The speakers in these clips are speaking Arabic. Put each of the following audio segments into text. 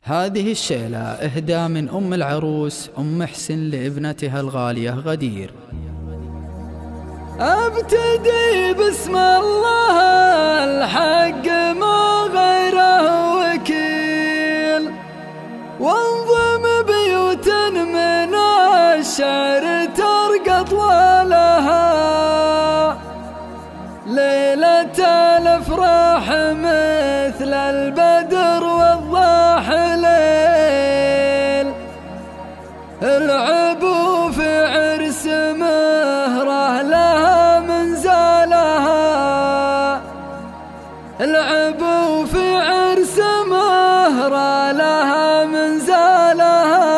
هذه الشيلة إهداء من أم العروس أم حسن لابنتها الغالية غدير. أبتدي بسم الله الحق ما غيره وكيل، وانظم بيوت من الشعر ترقى طوالها، ليلة الأفراح مثل البدر والضاح ليل، العبوا في عرس مهره لها منزلها، العبوا في عرس مهره لها منزلها.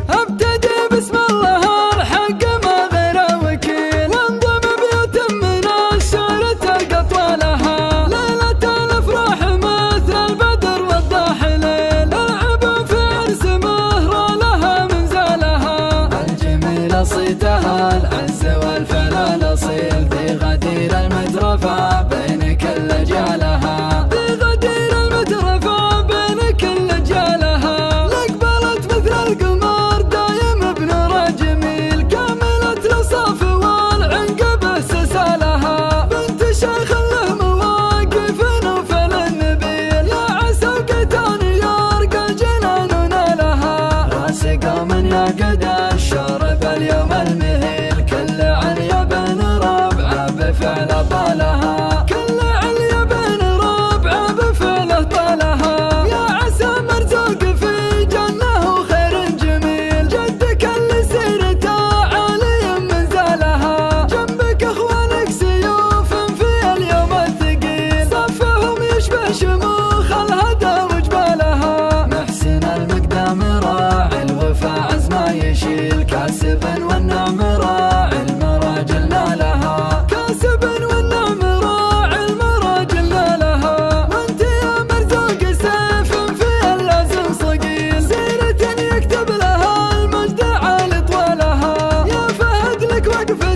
ابتدي بسم الله الحق ما غيره وكيل، وانضم بيوت من الشعر تلقى طوالها، ليلة الافراح مثل البدر والضاح ليل، العبوا في عرس مهره لها منزلها، الجميل صيتها العز والفلال اصيل، في غدير المترفع بين كل جالها، في غدير المترفع بين كل جالها، لقبلت مثل القمر دايم بنور جميل، كاملت الصف والعنقبه سسالها، بنت شيخ له مواقف نوفل النبيل، يا عسى وقتان يرقى الجنان ونالها، راس قوم يا قد الشرب اليوم المهيل، كل عليا بين ربعه بفعل طالها، كل عليا بين ربعه بفعله طالها، يا عسى مرزوق في جنه وخير جميل، جدك اللي سيرته عالي منزلها، جنبك اخوانك سيوف في اليوم الثقيل، صفهم يشبه شموخ الهدى وجبالها، محسن المقدام راعي الوفا عزمه يشيل، كاسب والنعم راعي المراجل نالها، كاسب والنعم راعي المراجل نالها، وانت يا مرزوق سيف في اللازم صقيل، سيرة يكتب لها المجد عالي طوالها، يا فهد لك وقفة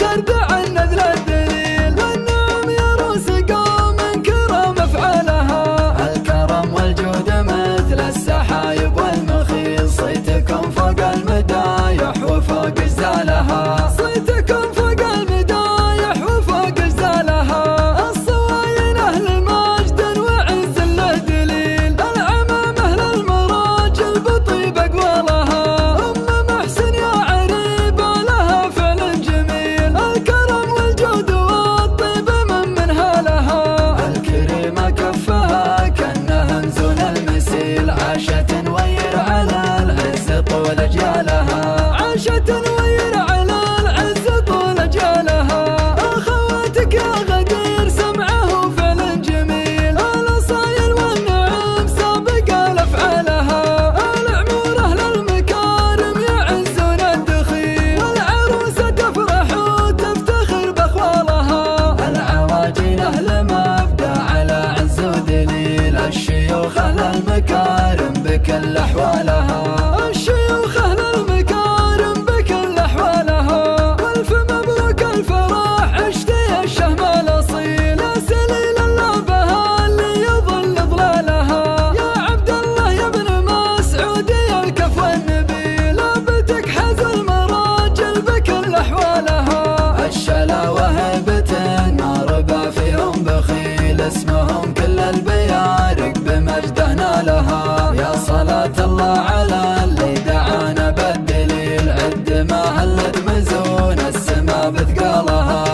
تردع النذل الدليل، والنعم يا روس قوم كرم افعالها، الكرم والجود مثل السحايب والمخيل، صيتكم فوق المدايح وفوق جزالها، صيتكم فوق المدايح وفوق جزالها، الصواين اهل مجد وعز له دليل، العمام اهل المراجل بطيب اقوالها، ام محسن يا عريبه لها فعل جميل، الكرم والجود والطيب منها لها، الكريمه كفها كانها نزول المسيل، عاشت نوير على العز طول اجيالها، عاشت نوير على العز طول اجيالها، اخواتك يا غدير سمعه وفعل جميل، الاصايل والنعم سابقه لافعالها، العمور اهل المكارم يعزون الدخيل، والعروسه تفرح وتفتخر باخوالها، العواجين اهل مبدا على عز ودليل، الشيوخ اهل المكارم بكل احوالها، الشيوخ اهل المكارم بكل احوالها، والف مبروك الفرح عشتي الشهم الاصيل، يا سليل اللعبه اللي يظل ظلالها، يا عبد الله يا ابن مسعود يا الكفو النبيل، لابتك حز المراجل بكل احوالها، الشلا وهبة ما ربى فيهم بخيل، اسمهم كل البيارق بمجده نالها، يا صلاة الله على اللي دعانا بالدليل، عد ما هلت مزون السما بثقالها.